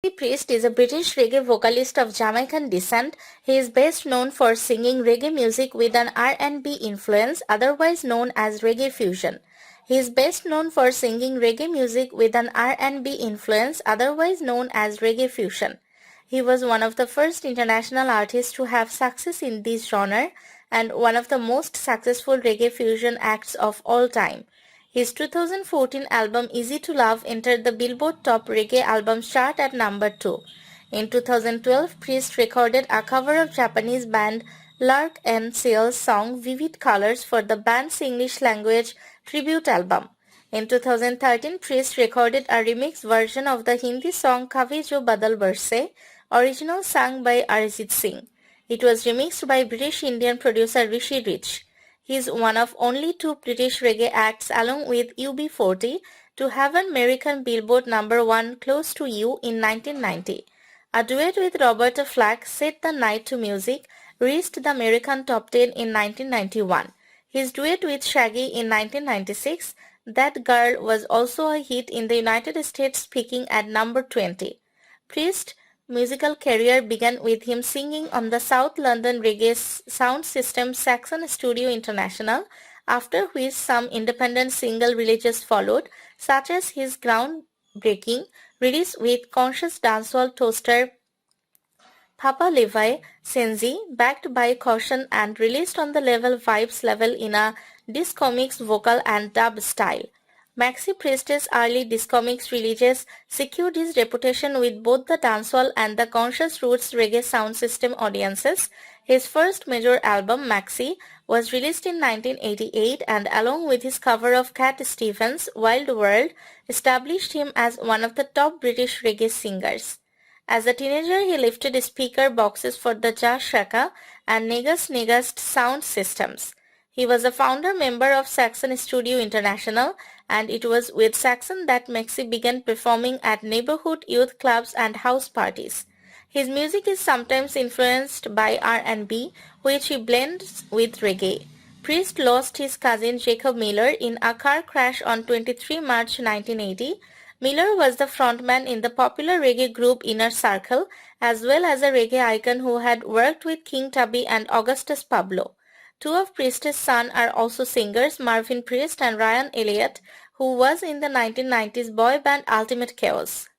Maxi Priest is a British reggae vocalist of Jamaican descent. He is best known for singing reggae music with an R&B influence, otherwise known as reggae fusion. He is best known for singing reggae music with an R&B influence, otherwise known as reggae fusion. He was one of the first international artists to have success in this genre and one of the most successful reggae fusion acts of all time. His 2014 album Easy to Love entered the Billboard Top Reggae Albums chart at number 2. In 2012, Priest recorded a cover of Japanese band Lark and Seal's song Vivid Colors for the band's English language tribute album. In 2013, Priest recorded a remix version of the Hindi song Kabhi Jo Badal Barse, original sung by Arijit Singh. It was remixed by British Indian producer Rishi Rich. He is one of only two British reggae acts along with UB40 to have an American Billboard number 1 Close to You in 1990. A duet with Roberta Flack, Set the Night to Music, reached the American top 10 in 1991. His duet with Shaggy in 1996, That Girl, was also a hit in the United States, peaking at number 20. Priest's musical career began with him singing on the South London reggae sound system Saxon Studio International, after which some independent single releases followed, such as his groundbreaking release with conscious dancehall toaster Papa Levi Senzi, backed by Caution and released on the label Vibes label in a discomics vocal and dub style. Maxi Priest's early discomics releases secured his reputation with both the dancehall and the conscious roots reggae sound system audiences. His first major album, Maxi, was released in 1988 and along with his cover of Cat Stevens' Wild World, established him as one of the top British reggae singers. As a teenager, he lifted speaker boxes for the Jazz Shaka and Negus Negust sound systems. He was a founder member of Saxon Studio International, and it was with Saxon that Maxi began performing at neighborhood youth clubs and house parties. His music is sometimes influenced by R&B, which he blends with reggae. Priest lost his cousin Jacob Miller in a car crash on 23 March 1980. Miller was the frontman in the popular reggae group Inner Circle, as well as a reggae icon who had worked with King Tubby and Augustus Pablo. Two of Priest's sons are also singers, Marvin Priest and Ryan Elliott, who was in the 1990s boy band Ultimate Chaos.